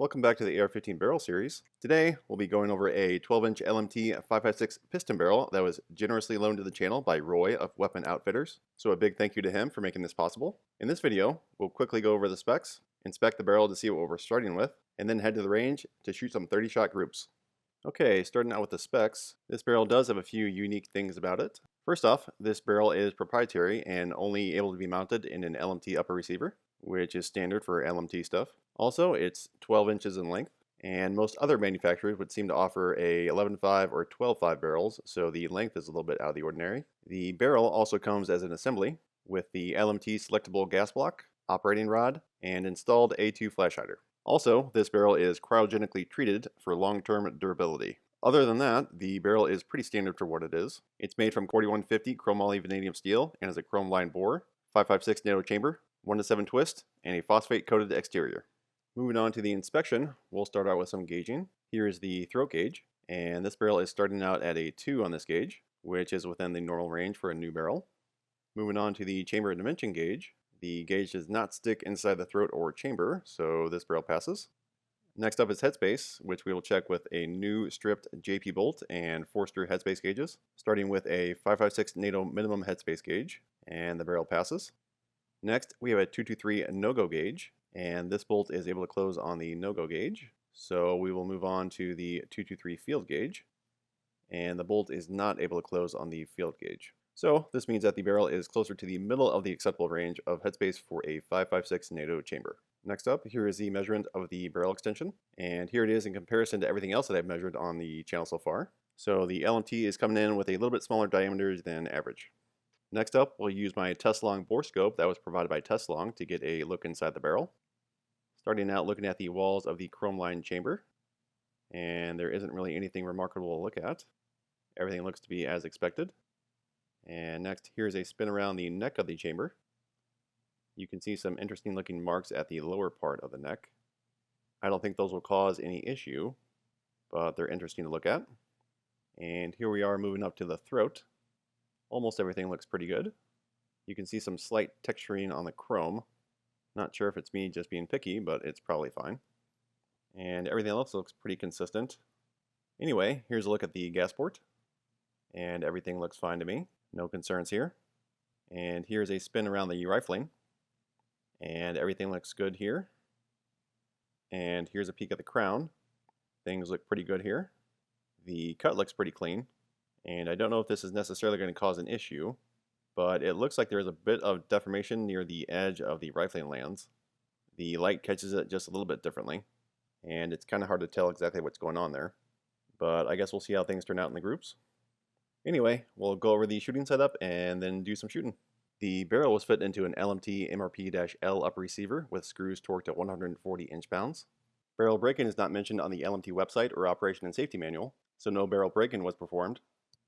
Welcome back to the AR-15 barrel series. Today we'll be going over a 12-inch LMT 5.56 piston barrel that was generously loaned to the channel by Roy of Weapon Outfitters. So a big thank you to him for making this possible. In this video, we'll quickly go over the specs, inspect the barrel to see what we're starting with, and then head to the range to shoot some 30-shot groups. Okay, starting out with the specs, this barrel does have a few unique things about it. First off, this barrel is proprietary and only able to be mounted in an LMT upper receiver, which is standard for LMT stuff. Also, it's 12 inches in length, and most other manufacturers would seem to offer a 11.5 or 12.5 barrels, so the length is a little bit out of the ordinary. The barrel also comes as an assembly with the LMT selectable gas block, operating rod, and installed A2 flash hider. Also, this barrel is cryogenically treated for long-term durability. Other than that, the barrel is pretty standard for what it is. It's made from 4150 chromoly vanadium steel and has a chrome lined bore, 5.56 NATO chamber, 1:7 twist, and a phosphate coated exterior. Moving on to the inspection, we'll start out with some gauging. Here is the throat gauge, and this barrel is starting out at a 2 on this gauge, which is within the normal range for a new barrel. Moving on to the chamber dimension gauge, the gauge does not stick inside the throat or chamber, so this barrel passes. Next up is headspace, which we will check with a new stripped JP bolt and 4-screw headspace gauges, starting with a 5.56 NATO minimum headspace gauge, and the barrel passes. Next, we have a 223 no-go gauge, and this bolt is able to close on the no-go gauge. So we will move on to the 223 field gauge, and the bolt is not able to close on the field gauge. So this means that the barrel is closer to the middle of the acceptable range of headspace for a 5.56 NATO chamber. Next up, here is the measurement of the barrel extension, and here it is in comparison to everything else that I've measured on the channel so far. So the LMT is coming in with a little bit smaller diameter than average. Next up, we'll use my Tesla borescope that was provided by Tesla to get a look inside the barrel. Starting out looking at the walls of the chrome-lined chamber, and there isn't really anything remarkable to look at. Everything looks to be as expected. And next, here's a spin around the neck of the chamber. You can see some interesting looking marks at the lower part of the neck. I don't think those will cause any issue, but they're interesting to look at. And here we are moving up to the throat. Almost everything looks pretty good. You can see some slight texturing on the chrome. Not sure if it's me just being picky, but it's probably fine. And everything else looks pretty consistent. Anyway, here's a look at the gas port. And everything looks fine to me. No concerns here. And here's a spin around the rifling. And everything looks good here. And here's a peek at the crown. Things look pretty good here. The cut looks pretty clean. And I don't know if this is necessarily going to cause an issue, but it looks like there's a bit of deformation near the edge of the rifling lands. The light catches it just a little bit differently, and it's kind of hard to tell exactly what's going on there. But I guess we'll see how things turn out in the groups. Anyway, we'll go over the shooting setup and then do some shooting. The barrel was fit into an LMT MRP-L upper receiver with screws torqued at 140 inch-pounds. Barrel break-in is not mentioned on the LMT website or operation and safety manual, so no barrel break-in was performed.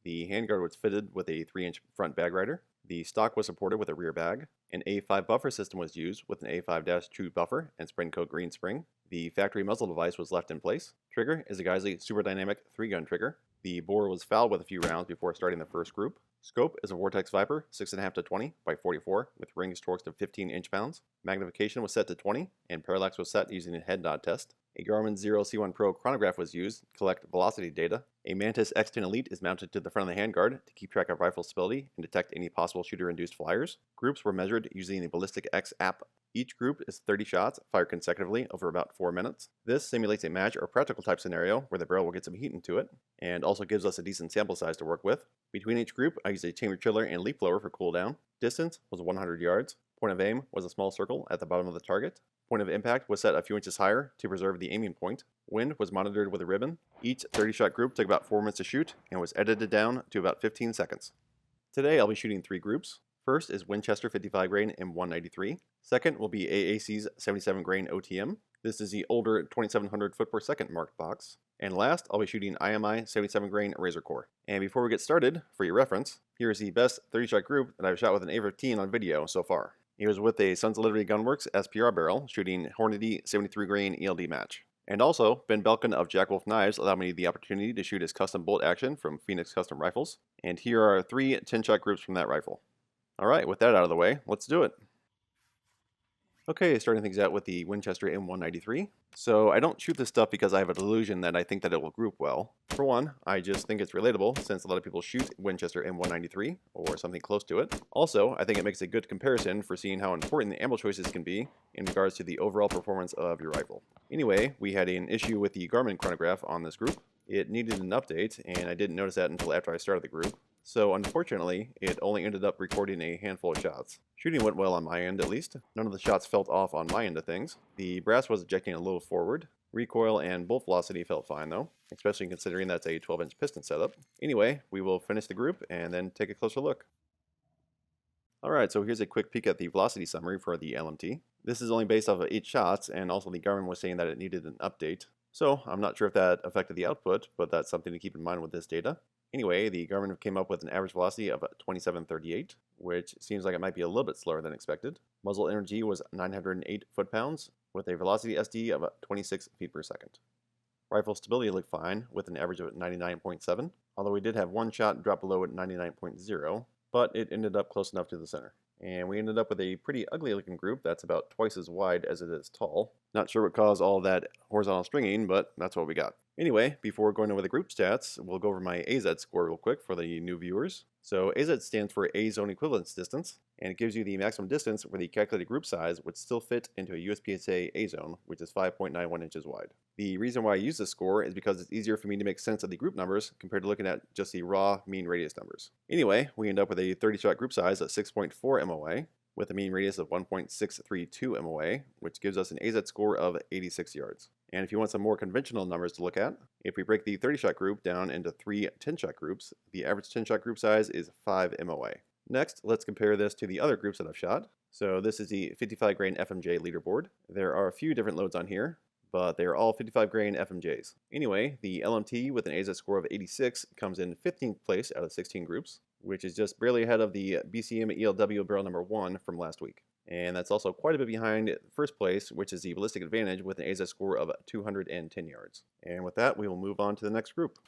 The handguard was fitted with a 3-inch front bag rider. The stock was supported with a rear bag. An A5 buffer system was used with an A5-2 buffer and spring coat green spring. The factory muzzle device was left in place. Trigger is a Geissele Super Dynamic 3-gun trigger. The bore was fouled with a few rounds before starting the first group. Scope is a Vortex Viper 6.5 to 20 by 44 with rings torqued to 15 inch-pounds. Magnification was set to 20 and parallax was set using a head nod test. A Garmin 0C1 Pro chronograph was used to collect velocity data. A Mantis X10 Elite is mounted to the front of the handguard to keep track of rifle stability and detect any possible shooter-induced flyers. Groups were measured using the Ballistic X app. Each group is 30 shots, fired consecutively over about 4 minutes. This simulates a match or practical type scenario where the barrel will get some heat into it, and also gives us a decent sample size to work with. Between each group, I used a chamber chiller and leaf blower for cooldown. Distance was 100 yards. Point of aim was a small circle at the bottom of the target. Point of impact was set a few inches higher to preserve the aiming point. Wind was monitored with a ribbon. Each 30-shot group took about 4 minutes to shoot and was edited down to about 15 seconds. Today I'll be shooting 3 groups. First is Winchester 55 grain M193. Second will be AAC's 77 grain OTM. This is the older 2700 foot per second marked box. And last, I'll be shooting IMI 77 grain Razor Core. And before we get started, for your reference, here is the best 30-shot group that I've shot with an A-15 on video so far. It was with a Sons of Liberty Gunworks SBR barrel shooting Hornady 73 grain ELD match. And also, Ben Belkin of Jack Wolf Knives allowed me the opportunity to shoot his custom bolt action from Phoenix Custom Rifles. And here are 3 10-shot groups from that rifle. Alright, with that out of the way, let's do it. Okay, starting things out with the Winchester M193. So I don't shoot this stuff because I have a delusion that I think that it will group well. For one, I just think it's relatable since a lot of people shoot Winchester M193 or something close to it. Also, I think it makes a good comparison for seeing how important the ammo choices can be in regards to the overall performance of your rifle. Anyway, we had an issue with the Garmin chronograph on this group. It needed an update, and I didn't notice that until after I started the group. So unfortunately, it only ended up recording a handful of shots. Shooting went well on my end, at least. None of the shots felt off on my end of things. The brass was ejecting a little forward. Recoil and bolt velocity felt fine though, especially considering that's a 12-inch piston setup. Anyway, we will finish the group and then take a closer look. Alright, so here's a quick peek at the velocity summary for the LMT. This is only based off of 8 shots, and also the Garmin was saying that it needed an update. So I'm not sure if that affected the output, but that's something to keep in mind with this data. Anyway, the Garmin came up with an average velocity of 2738, which seems like it might be a little bit slower than expected. Muzzle energy was 908 foot-pounds, with a velocity SD of 26 feet per second. Rifle stability looked fine, with an average of 99.7, although we did have one shot drop below at 99.0, but it ended up close enough to the center. And we ended up with a pretty ugly looking group that's about twice as wide as it is tall. Not sure what caused all that horizontal stringing, but that's what we got. Anyway, before going over the group stats, we'll go over my A-ZED score real quick for the new viewers. So A-ZED stands for A Zone Equivalence Distance, and it gives you the maximum distance where the calculated group size would still fit into a USPSA A-Zone, which is 5.91 inches wide. The reason why I use this score is because it's easier for me to make sense of the group numbers compared to looking at just the raw mean radius numbers. Anyway, we end up with a 30-shot group size of 6.4 MOA, with a mean radius of 1.632 MOA, which gives us an A-ZED score of 86 yards. And if you want some more conventional numbers to look at, if we break the 30-shot group down into 3 10-shot groups, the average 10-shot group size is 5 MOA. Next, let's compare this to the other groups that I've shot. So this is the 55 grain FMJ leaderboard. There are a few different loads on here, but they are all 55 grain FMJs. Anyway, the LMT with an A-ZED score of 86 comes in 15th place out of 16 groups, which is just barely ahead of the BCM ELW barrel number 1 from last week. And that's also quite a bit behind first place, which is the Ballistic Advantage with an A-ZED score of 210 yards. And with that, we will move on to the next group.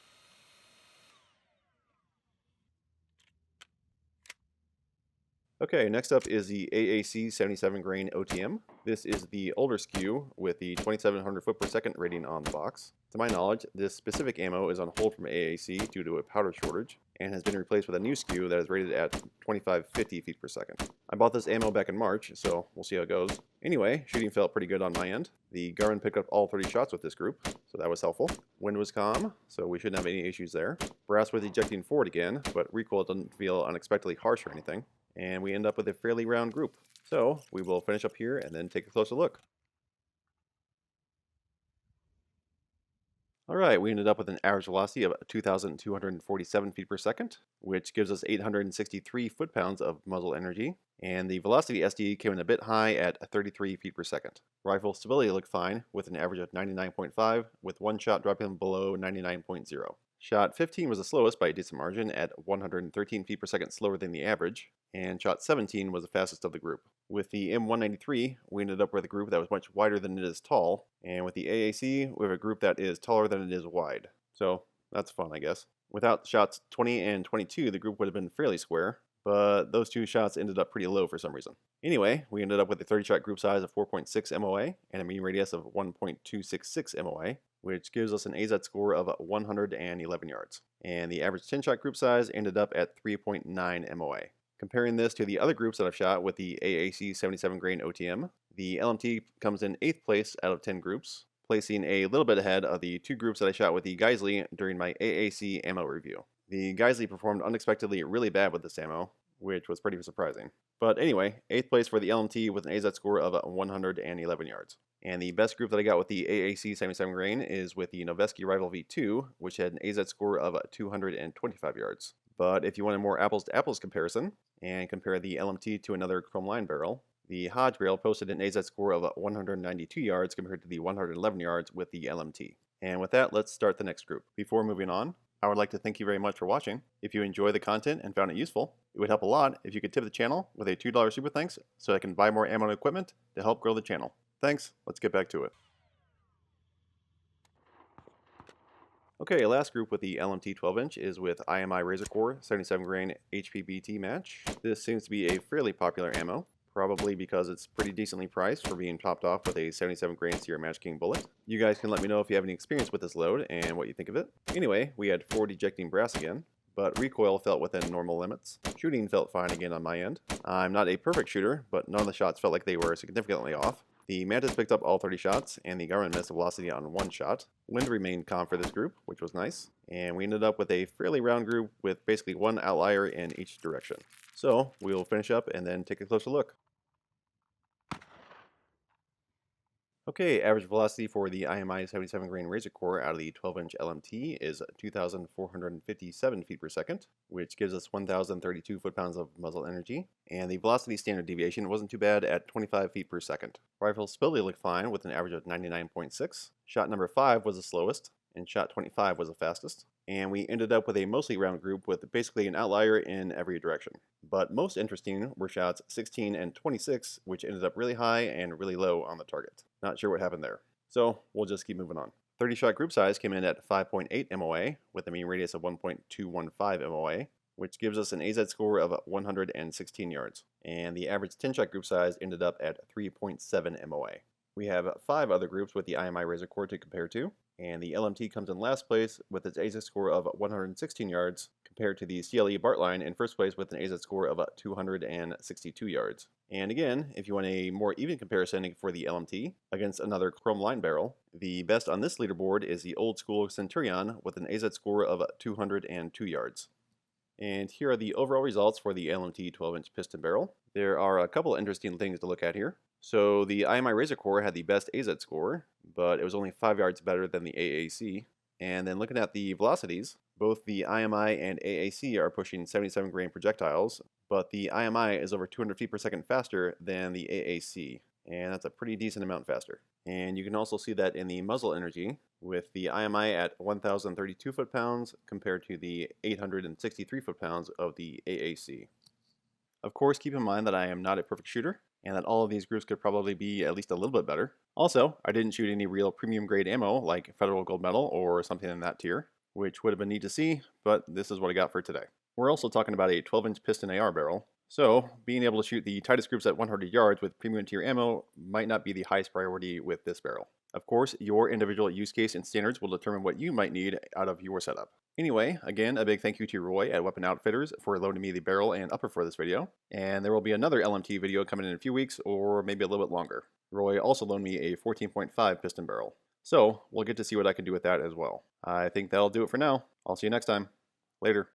Okay, next up is the AAC 77 grain OTM. This is the older SKU with the 2700 foot per second rating on the box. To my knowledge, this specific ammo is on hold from AAC due to a powder shortage and has been replaced with a new SKU that is rated at 2550 feet per second. I bought this ammo back in March, so we'll see how it goes. Anyway, shooting felt pretty good on my end. The Garmin picked up all 30 shots with this group, so that was helpful. Wind was calm, so we shouldn't have any issues there. Brass was ejecting forward again, but recoil didn't feel unexpectedly harsh or anything. And we end up with a fairly round group. So we will finish up here and then take a closer look. Alright, we ended up with an average velocity of 2,247 feet per second, which gives us 863 foot-pounds of muzzle energy, and the velocity SD came in a bit high at 33 feet per second. Rifle stability looked fine, with an average of 99.5, with one shot dropping below 99.0. Shot 15 was the slowest by a decent margin at 113 feet per second slower than the average, and shot 17 was the fastest of the group. With the M193, we ended up with a group that was much wider than it is tall, and with the AAC, we have a group that is taller than it is wide. So that's fun, I guess. Without shots 20 and 22, the group would have been fairly square, but those two shots ended up pretty low for some reason. Anyway, we ended up with a 30-shot group size of 4.6 MOA and a mean radius of 1.266 MOA, which gives us an A-ZED score of 111 yards. And the average 10-shot group size ended up at 3.9 MOA. Comparing this to the other groups that I've shot with the AAC 77 grain OTM, the LMT comes in 8th place out of 10 groups, placing a little bit ahead of the 2 groups that I shot with the Geissele during my AAC ammo review. The Geissele performed unexpectedly really bad with this ammo, which was pretty surprising. But anyway, 8th place for the LMT with an A-ZED score of 111 yards. And the best group that I got with the AAC 77 grain is with the Noveske Rival V2, which had an A-ZED score of 225 yards. But if you want a more apples-to-apples comparison, and compare the LMT to another chrome line barrel, the Hodge barrel posted an A-ZED score of 192 yards compared to the 111 yards with the LMT. And with that, let's start the next group. Before moving on, I would like to thank you very much for watching. If you enjoy the content and found it useful, it would help a lot if you could tip the channel with a $2 super thanks so I can buy more ammo and equipment to help grow the channel. Thanks, let's get back to it. Okay, last group with the LMT 12-inch is with IMI Razor Core 77 grain HPBT match. This seems to be a fairly popular ammo. probably because it's pretty decently priced for being topped off with a 77 grain Sierra Match King bullet. You guys can let me know if you have any experience with this load and what you think of it. Anyway, we had forward ejecting brass again, but recoil felt within normal limits. Shooting felt fine again on my end. I'm not a perfect shooter, but none of the shots felt like they were significantly off. The Mantis picked up all 30 shots, and the Garmin missed velocity on one shot. Wind remained calm for this group, which was nice, and we ended up with a fairly round group with basically one outlier in each direction. So we'll finish up and then take a closer look. Okay, average velocity for the IMI 77 grain Razor Core out of the 12-inch LMT is 2,457 feet per second, which gives us 1,032 foot-pounds of muzzle energy, and the velocity standard deviation wasn't too bad at 25 feet per second. Rifle stability looked fine with an average of 99.6. Shot number 5 was the slowest, and shot 25 was the fastest. And we ended up with a mostly round group with basically an outlier in every direction. But most interesting were shots 16 and 26, which ended up really high and really low on the target. Not sure what happened there. So we'll just keep moving on. 30 shot group size came in at 5.8 MOA with a mean radius of 1.215 MOA, which gives us an A-ZED score of 116 yards. And the average 10 shot group size ended up at 3.7 MOA. We have 5 other groups with the IMI Razor Core to compare to, and the LMT comes in last place with its A-ZED score of 116 yards compared to the CLE Bartline in first place with an A-ZED score of 262 yards. And again, if you want a more even comparison for the LMT against another chrome line barrel, the best on this leaderboard is the old school Centurion with an A-ZED score of 202 yards. And here are the overall results for the LMT 12-inch piston barrel. There are a couple interesting things to look at here. So the IMI Razor Core had the best A-ZED score, but it was only 5 yards better than the AAC. And then looking at the velocities, both the IMI and AAC are pushing 77 grain projectiles, but the IMI is over 200 feet per second faster than the AAC, and that's a pretty decent amount faster. And you can also see that in the muzzle energy, with the IMI at 1,032 foot-pounds compared to the 863 foot-pounds of the AAC. Of course, keep in mind that I am not a perfect shooter, and that all of these groups could probably be at least a little bit better. Also, I didn't shoot any real premium grade ammo like Federal Gold Medal or something in that tier, which would have been neat to see, but this is what I got for today. We're also talking about a 12-inch piston AR barrel, so being able to shoot the tightest groups at 100 yards with premium tier ammo might not be the highest priority with this barrel. Of course, your individual use case and standards will determine what you might need out of your setup. Anyway, again, a big thank you to Roy at Weapon Outfitters for loaning me the barrel and upper for this video. And there will be another LMT video coming in a few weeks or maybe a little bit longer. Roy also loaned me a 14.5 piston barrel. So we'll get to see what I can do with that as well. I think that'll do it for now. I'll see you next time. Later.